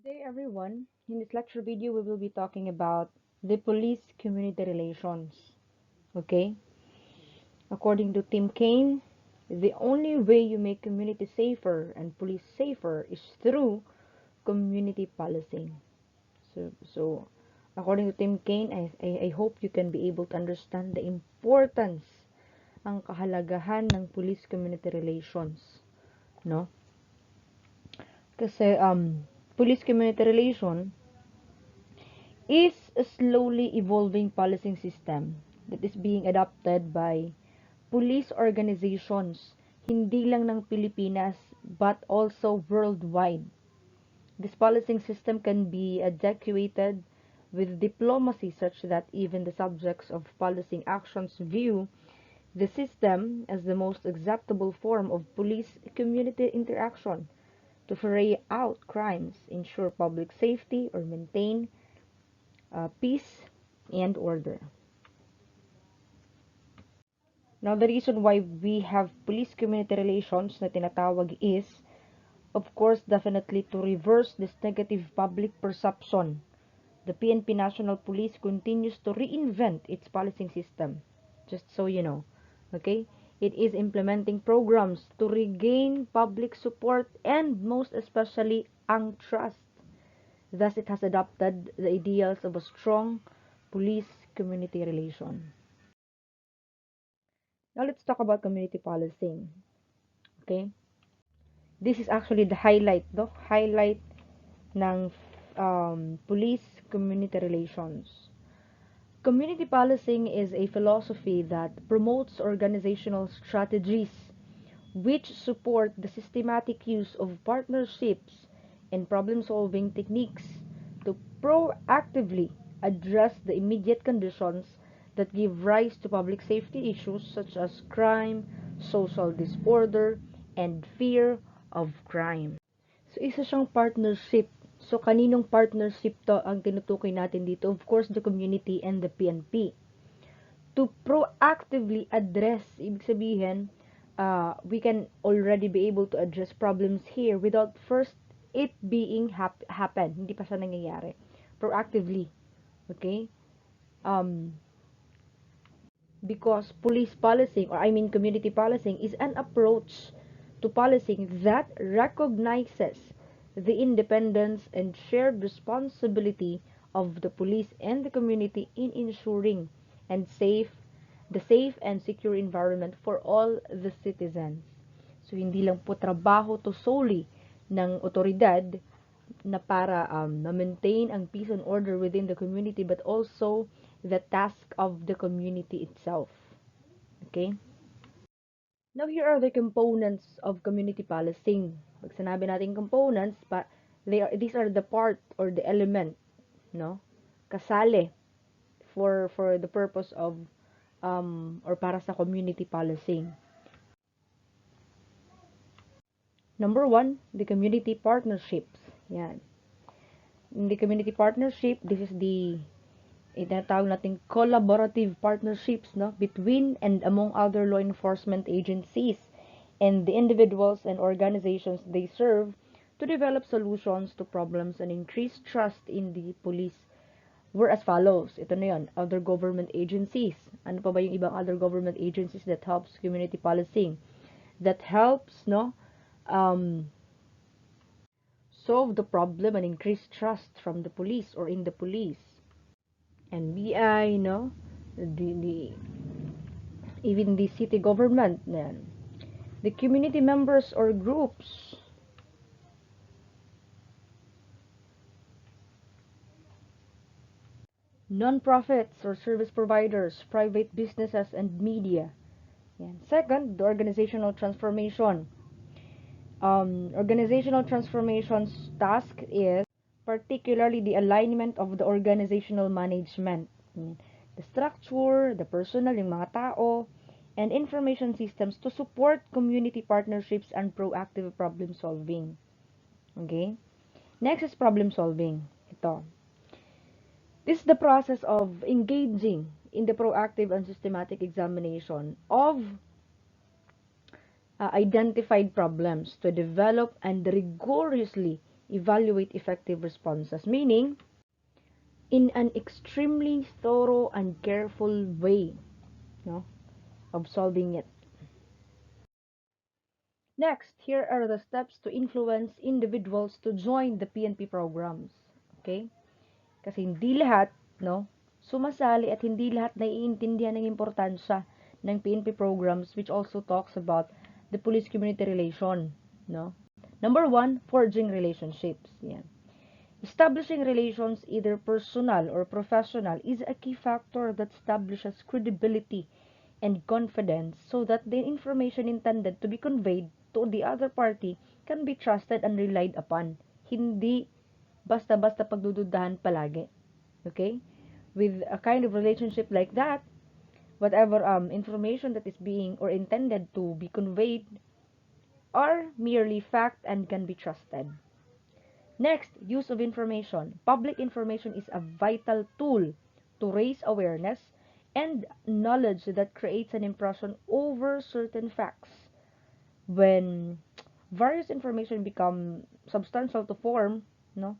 Good day, everyone. In this lecture video, we will be talking about the police-community relations. Okay? According to Tim Kaine, the only way you make community safer and police safer is through community policing. So according to Tim Kaine, I hope you can be able to understand the importance, ang kahalagahan ng police-community relations. No? Kasi, police-community relation is a slowly evolving policing system that is being adopted by police organizations, hindi lang ng Pilipinas, but also worldwide. This policing system can be adequated with diplomacy such that even the subjects of policing actions view the system as the most acceptable form of police-community interaction to ferret out crimes, ensure public safety, or maintain peace and order. Now, the reason why we have police-community relations na tinatawag is, of course, definitely to reverse this negative public perception. The PNP National Police continues to reinvent its policing system, just so you know. Okay? It is implementing programs to regain public support and most especially ang trust. Thus, it has adopted the ideals of a strong police-community relation. Now, let's talk about community policing. Okay? This is actually the highlight, no? Highlight ng police-community relations. Community policing is a philosophy that promotes organizational strategies which support the systematic use of partnerships and problem-solving techniques to proactively address the immediate conditions that give rise to public safety issues such as crime, social disorder, and fear of crime. So, isa siyang partnership. So, kaninong partnership to ang tinutukoy natin dito? Of course, the community and the PNP. To proactively address, ibig sabihin, we can already be able to address problems here without first it being happen. Hindi pa siya nangyayari. Proactively. Okay? Because police policing, or I mean community policing, is an approach to policing that recognizes the independence and shared responsibility of the police and the community in ensuring the safe and secure environment for all the citizens. So, hindi lang po trabaho to solely ng otoridad na para na-maintain ang peace and order within the community, but also the task of the community itself. Okay? Now, here are the components of community policing. Pag sinabi natin components, these are the part or the element, no? Kasali for the purpose of or para sa community policing. Number one, the community partnerships. Yan. In the community partnership, this is the itinatawag nating collaborative partnerships, no, between and among other law enforcement agencies and the individuals and organizations they serve to develop solutions to problems and increase trust in the police were as follows. Ito na yun, other government agencies. Ano pa ba yung ibang other government agencies that helps community policing? That helps, no, solve the problem and increase trust from the police or in the police. NBI, no, even the city government, then the community members or groups, non-profits or service providers, private businesses, and media. Yan. Second, the organizational transformation. Organizational transformation's task is particularly the alignment of the organizational management. Yan. The structure, the personnel, yung mga tao, and information systems to support community partnerships and proactive problem solving. Okay? Next is problem solving. Ito. This is the process of engaging in the proactive and systematic examination of identified problems to develop and rigorously evaluate effective responses, meaning in an extremely thorough and careful way, no, of solving it. Next, here are the steps to influence individuals to join the PNP programs. Okay? Kasi hindi lahat, no, sumasali at hindi lahat naiintindihan ng importansya ng PNP programs, which also talks about the police community relation, no? Number one, forging relationships. Yan. Establishing relations, either personal or professional, is a key factor that establishes credibility and confidence so that the information intended to be conveyed to the other party can be trusted and relied upon. Hindi basta-basta pagdududahan palagi. Okay? With a kind of relationship like that, whatever information that is being or intended to be conveyed are merely fact and can be trusted. Next, use of information. Public information is a vital tool to raise awareness and knowledge that creates an impression over certain facts. When various information become substantial to form, no,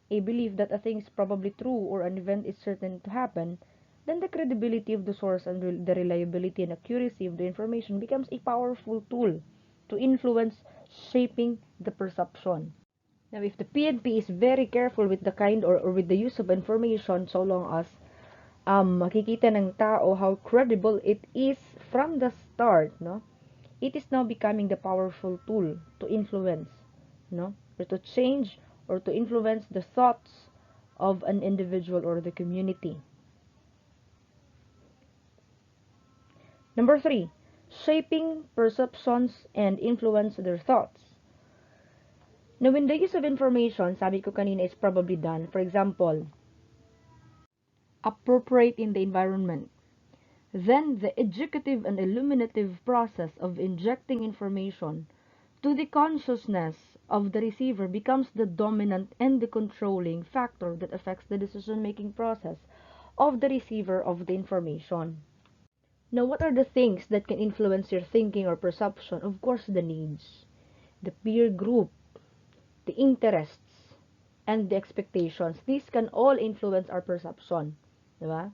a belief that a thing is probably true or an event is certain to happen, then the credibility of the source and the reliability and accuracy of the information becomes a powerful tool to influence shaping the perception. Now, if the PNP is very careful with the kind or with the use of information, so long as makikita ng tao how credible it is from the start, no? It is now becoming the powerful tool to influence, no? Or to change or to influence the thoughts of an individual or the community. Number three, shaping perceptions and influence their thoughts. Now, when the use of information, sabi ko kanina, is probably done, for example, appropriate in the environment, then the educative and illuminative process of injecting information to the consciousness of the receiver becomes the dominant and the controlling factor that affects the decision-making process of the receiver of the information. Now, what are the things that can influence your thinking or perception? Of course, the needs, the peer group, the interests, and the expectations. These can all influence our perception. Diba?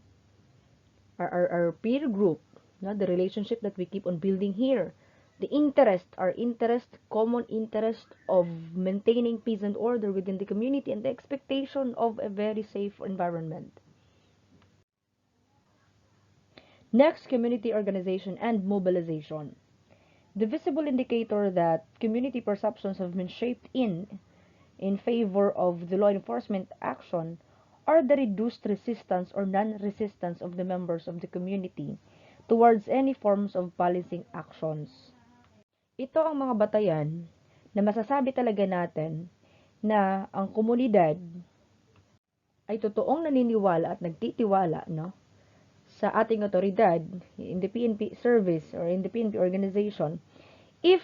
Our peer group, no? The relationship that we keep on building here. The interest, our interest, common interest of maintaining peace and order within the community, and the expectation of a very safe environment. Next, community organization and mobilization. The visible indicator that community perceptions have been shaped in favor of the law enforcement action are the reduced resistance or non-resistance of the members of the community towards any forms of policing actions. Ito ang mga batayan na masasabi talaga natin na ang komunidad ay totoong naniniwala at nagtitiwala, no, sa ating otoridad in the PNP service or in the PNP organization if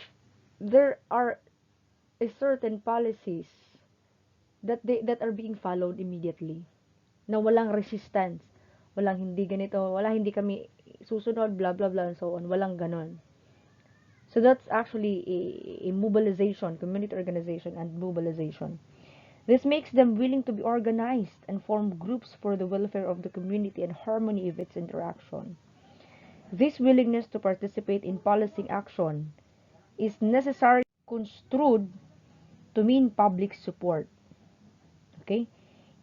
there are a certain policies that are being followed immediately, na walang resistance, walang hindi ganito, wala hindi kami susunod, blah blah blah and so on, walang ganon. So that's actually a mobilization, community organization and mobilization. This makes them willing to be organized and form groups for the welfare of the community and harmony of its interaction. This willingness to participate in policing action is necessarily construed to mean public support. Okay?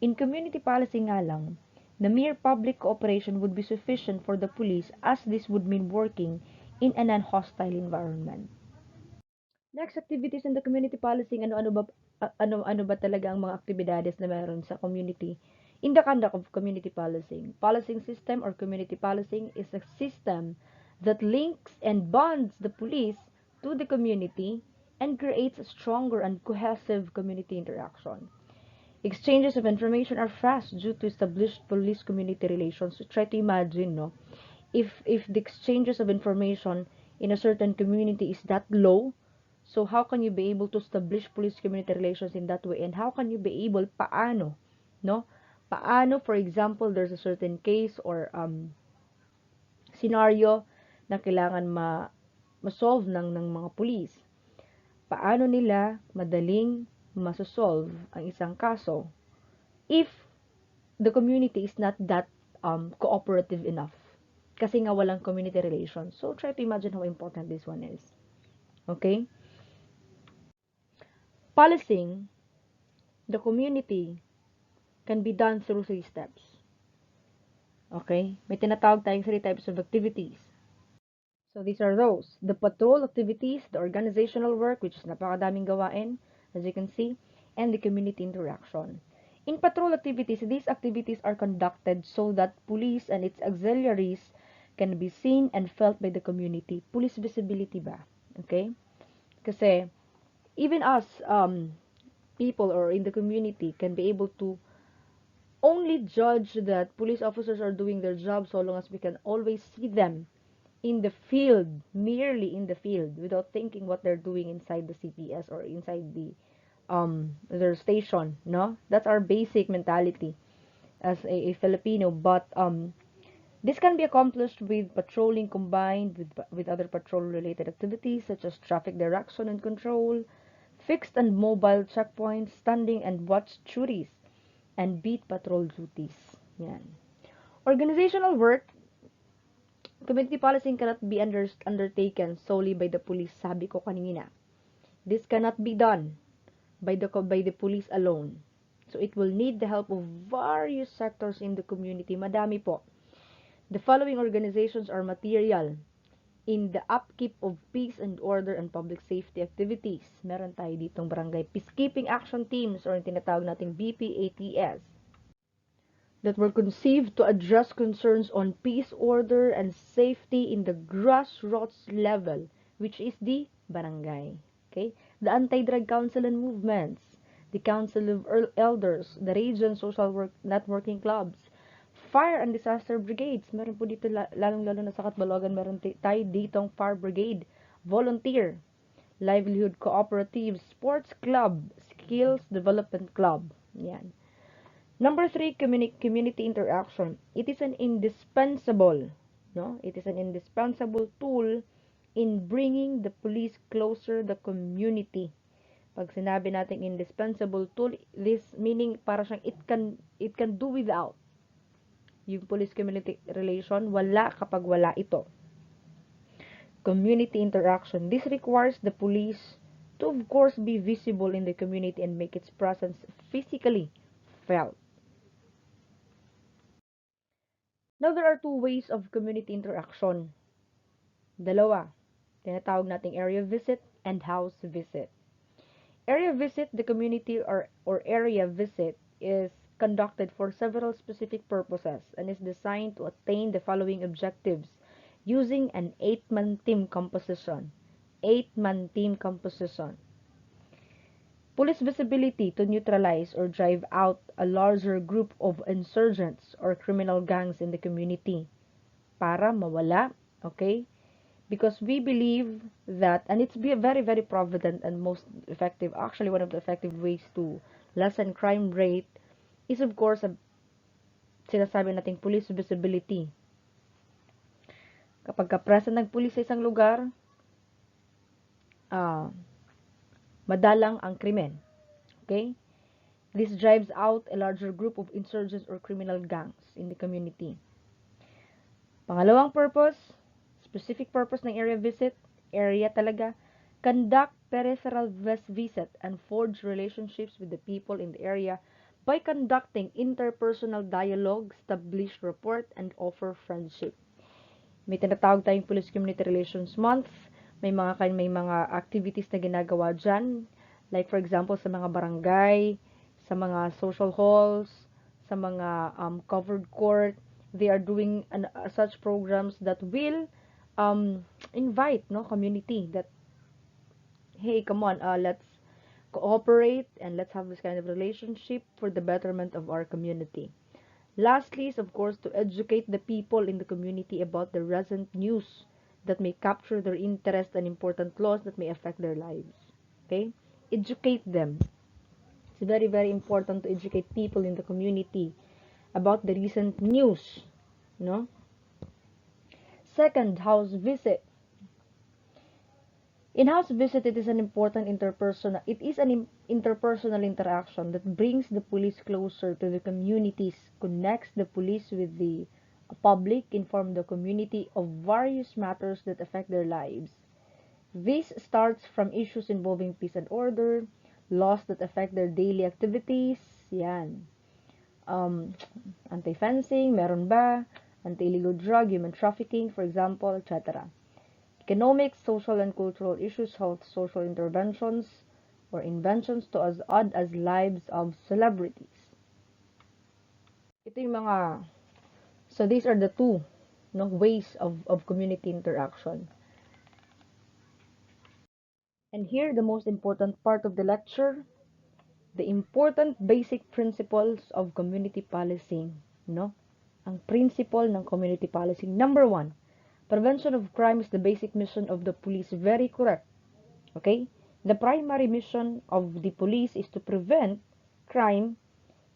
In community policing nga lang, the mere public cooperation would be sufficient for the police as this would mean working in a non-hostile environment. Next, activities in the community policing, ano ba talaga ang mga aktibidades na meron sa community in the conduct of community policing. Policing system or community policing is a system that links and bonds the police to the community and creates a stronger and cohesive community interaction. Exchanges of information are fast due to established police-community relations. So try to imagine, no, if the exchanges of information in a certain community is that low, so how can you be able to establish police-community relations in that way? And how can you be able, paano, no? Paano, for example, there's a certain case or scenario na kailangan ma-solve ng mga police. Paano nila madaling masosolve ang isang kaso if the community is not that cooperative enough. Kasi nga walang community relations. So, try to imagine how important this one is. Okay? Policing the community can be done through 3 steps. Okay? May tinatawag tayong 3 types of activities. So, these are those. The patrol activities, the organizational work, which is napakadaming gawain, as you can see, and the community interaction. In patrol activities, these activities are conducted so that police and its auxiliaries can be seen and felt by the community. Police visibility ba? Okay? Kasi, even us, people or in the community can be able to only judge that police officers are doing their job so long as we can always see them in the field, merely in the field, without thinking what they're doing inside the CPS or inside their station, no? That's our basic mentality as a Filipino, but this can be accomplished with patrolling combined with other patrol related activities such as traffic direction and control, fixed and mobile checkpoints, standing and watch duties, and beat patrol duties. Yan. Organizational work. Community policing cannot be undertaken solely by the police, sabi ko kanina. This cannot be done by the police alone. So it will need the help of various sectors in the community. Madami po. The following organizations are material in the upkeep of peace and order and public safety activities. Meron tayo ditong barangay peacekeeping action teams or yung tinatawag nating BPATS that were conceived to address concerns on peace, order, and safety in the grassroots level, which is the barangay. Okay? The Anti-Drug Council and Movements, the Council of Elders, the Region Social Work Networking Clubs, Fire and Disaster Brigades. Meron po dito, lalong-lalo na sa Katbalogan, meron tayo ditong Fire Brigade, Volunteer, Livelihood Cooperative, Sports Club, Skills Development Club. Yan. Number 3, community interaction. It is an indispensable, no? It is an indispensable tool in bringing the police closer the community. Pag sinabi natin indispensable tool, this meaning para siyang it can do without. Yung police community relation, wala kapag wala ito. Community interaction. This requires the police to of course be visible in the community and make its presence physically felt. Now, there are 2 ways of community interaction. Dalawa. Tinatawag nating area visit and house visit. Area visit, the community or area visit is conducted for several specific purposes and is designed to attain the following objectives using an 8-man team composition. 8-man team composition. Police visibility to neutralize or drive out a larger group of insurgents or criminal gangs in the community. Para mawala, okay? Because we believe that, and it's very, very provident and most effective, actually one of the effective ways to lessen crime rate is of course, sinasabi nating police visibility. Kapag ka-present ng police sa isang lugar, madalang ang krimen. Okay? This drives out a larger group of insurgents or criminal gangs in the community. Pangalawang purpose, specific purpose ng area visit, area talaga, conduct peripheral visit and forge relationships with the people in the area by conducting interpersonal dialogue, establish rapport, and offer friendship. May tinatawag tayong Police Community Relations Month. May mga activities na ginagawa dyan. Like for example, sa mga barangay, sa mga social halls, sa mga covered court, they are doing such programs that will invite community that, hey, come on, let's cooperate and let's have this kind of relationship for the betterment of our community. Lastly is, of course, to educate the people in the community about the recent news that may capture their interest and important laws that may affect their lives. Okay? Educate them. It's very, very important to educate people in the community about the recent news. No? Second, house visit. In-house visit, it is an interpersonal interaction that brings the police closer to the communities, connects the police with the public, inform the community of various matters that affect their lives. This starts from issues involving peace and order, laws that affect their daily activities, yan. Um, Anti-fencing, meron ba? Anti-illegal drug, human trafficking, for example, etc. Economic, social, and cultural issues, health, social interventions, or inventions to as odd as lives of celebrities. Ito yung mga, so these are the two no, ways of community interaction. And here, the most important part of the lecture, the important basic principles of community policing. No? Ang principle ng community policing. Number one, prevention of crime is the basic mission of the police. Very correct. Okay? The primary mission of the police is to prevent crime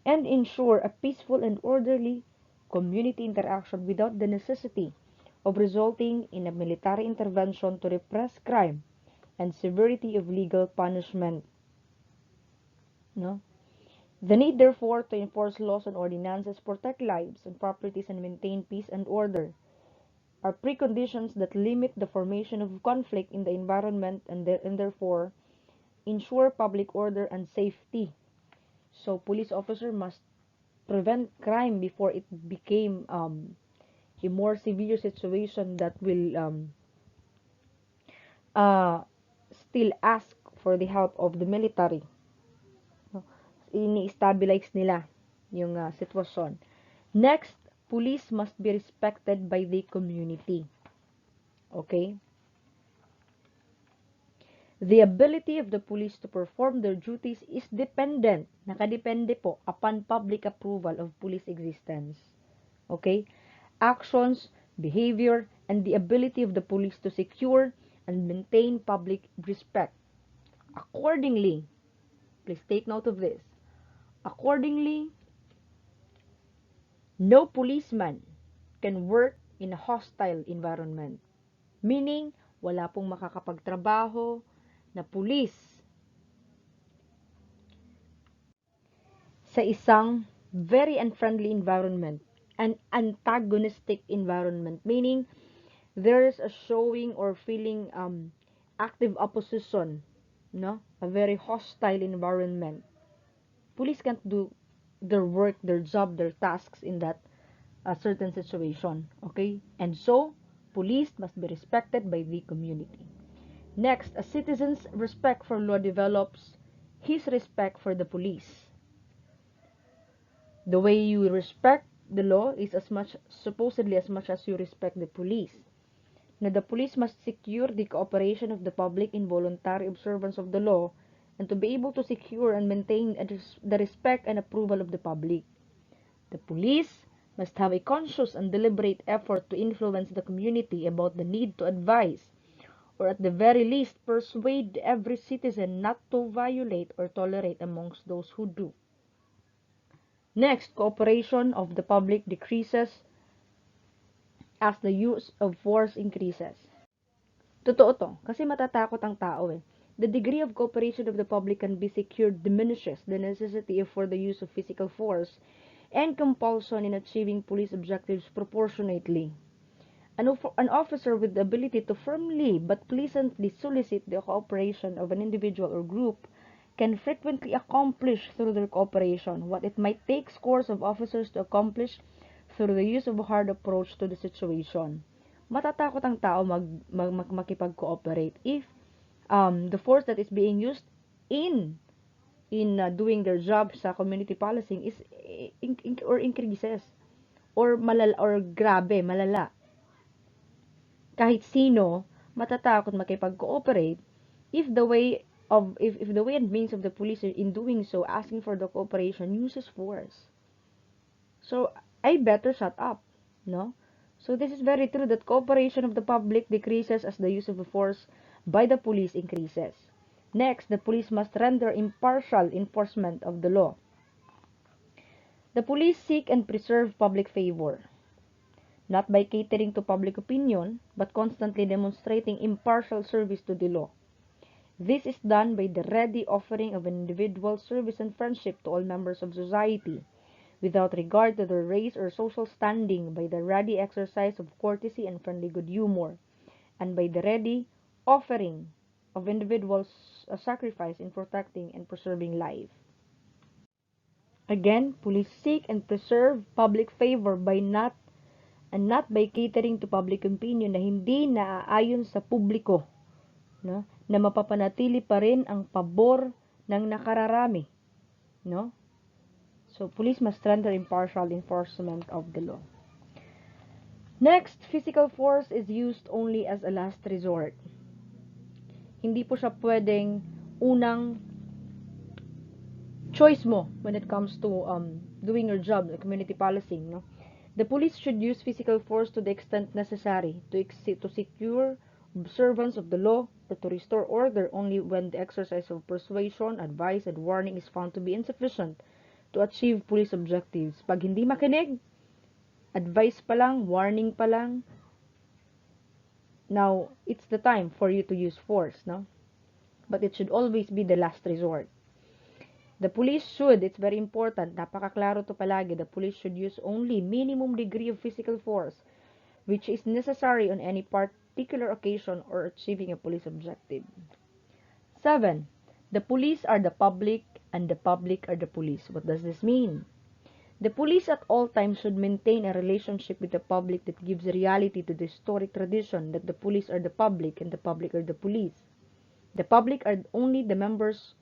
and ensure a peaceful and orderly community interaction without the necessity of resulting in a military intervention to repress crime and severity of legal punishment. No? The need, therefore, to enforce laws and ordinances, protect lives and properties, and maintain peace and order are preconditions that limit the formation of conflict in the environment and therefore ensure public order and safety. So, police officer must prevent crime before it became a more severe situation that will uh, still ask for the help of the military. No? Ini-stabilize nila yung sitwasyon. Next, police must be respected by the community. Okay? The ability of the police to perform their duties is dependent, nakadepende po, upon public approval of police existence. Okay? Actions, behavior, and the ability of the police to secure and maintain public respect. Accordingly, please take note of this. Accordingly, no policeman can work in a hostile environment. Meaning, wala pong makakapagtrabaho na pulis sa isang very unfriendly environment, an antagonistic environment, meaning there's a showing or feeling active opposition, no, a very hostile environment. Police can't do their work, their job, their tasks in that certain situation. Okay, and so police must be respected by the community. Next, a citizen's respect for law develops his respect for the police. The way you respect the law is supposedly as much as you respect the police. Now, the police must secure the cooperation of the public in voluntary observance of the law and to be able to secure and maintain the respect and approval of the public. The police must have a conscious and deliberate effort to influence the community about the need to advise, or at the very least persuade every citizen not to violate or tolerate amongst those who do. Next, cooperation of the public decreases as the use of force increases. Totoo to, kasi matatakot ang tao eh. The degree of cooperation of the public can be secured diminishes the necessity for the use of physical force and compulsion in achieving police objectives proportionately. An officer with the ability to firmly but pleasantly solicit the cooperation of an individual or group can frequently accomplish through their cooperation what it might take scores of officers to accomplish through the use of a hard approach to the situation. Matatakot ang tao makipag-cooperate if the force that is being used in doing their job sa community policing is or increases or grabe, malala. Kahit sino matatakot makipag-cooperate if the way and means of the police in doing so, asking for the cooperation, uses force. So I better shut up, no? So this is very true that cooperation of the public decreases as the use of the force by the police increases. Next, the police must render impartial enforcement of the law. The police seek and preserve public favor, not by catering to public opinion, but constantly demonstrating impartial service to the law. This is done by the ready offering of an individual service and friendship to all members of society, without regard to their race or social standing, by the ready exercise of courtesy and friendly good humor, and by the ready offering of individuals a sacrifice in protecting and preserving life. Again, police seek and preserve public favor by not by catering to public opinion na hindi naaayon sa publiko, no? Na mapapanatili pa rin ang pabor ng nakararami, no? So, police must render impartial enforcement of the law. Next, physical force is used only as a last resort. Hindi po siya pwedeng unang choice mo when it comes to doing your job, the community policing, no? The police should use physical force to the extent necessary to secure observance of the law or to restore order only when the exercise of persuasion, advice, and warning is found to be insufficient to achieve police objectives. Pag hindi makinig, advice pa lang, warning pa lang, now it's the time for you to use force, no? But it should always be the last resort. The police should, it's very important, napakaklaro to palagi, the police should use only minimum degree of physical force which is necessary on any particular occasion or achieving a police objective. 7. The police are the public and the public are the police. What does this mean? The police at all times should maintain a relationship with the public that gives reality to the historic tradition that the police are the public and the public are the police. The public are only the members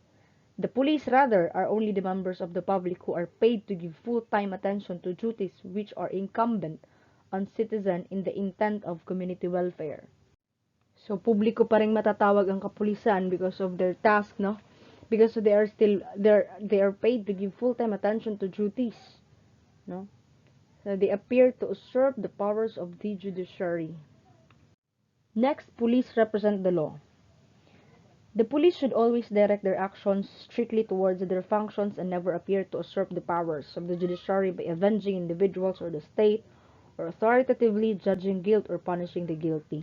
The police, rather, are only the members of the public who are paid to give full-time attention to duties which are incumbent on citizen in the intent of community welfare. So, publiko pa rin matatawag ang kapulisan because of their task, no? Because they are paid to give full-time attention to duties, no? So, they appear to usurp the powers of the judiciary. Next, police represent the law. The police should always direct their actions strictly towards their functions and never appear to usurp the powers of the judiciary by avenging individuals or the state, or authoritatively judging guilt or punishing the guilty.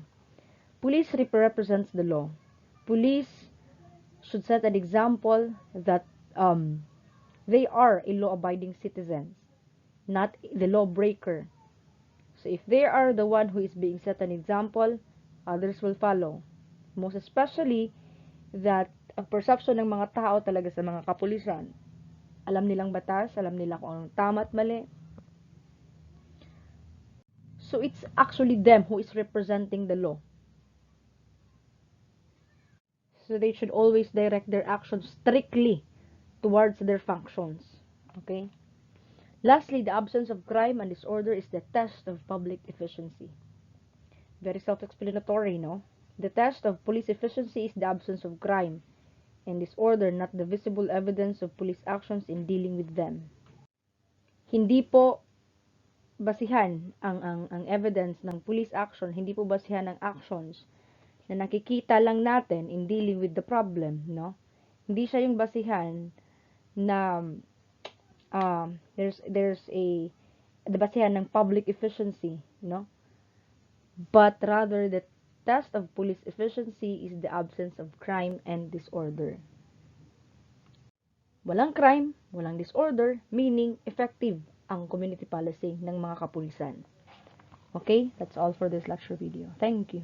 Police represents the law. Police should set an example that they are a law-abiding citizens, not the lawbreaker. So if they are the one who is being set an example, others will follow. Most especially that ang perception ng mga tao talaga sa mga kapulisan, alam nilang batas, alam nila kung anong tama at mali. So it's actually them who is representing the law. So they should always direct their actions strictly towards their functions. Okay? Lastly, the absence of crime and disorder is the test of public efficiency. Very self-explanatory, no? The test of police efficiency is the absence of crime and disorder, not the visible evidence of police actions in dealing with them. Hindi po basihan ang evidence ng police action, hindi po basihan ng actions na nakikita lang natin in dealing with the problem, no? Hindi siya yung basihan na there's a the basihan ng public efficiency, no? But rather the test of police efficiency is the absence of crime and disorder. Walang crime, walang disorder, meaning effective ang community policing ng mga kapulisan. Okay, that's all for this lecture video. Thank you.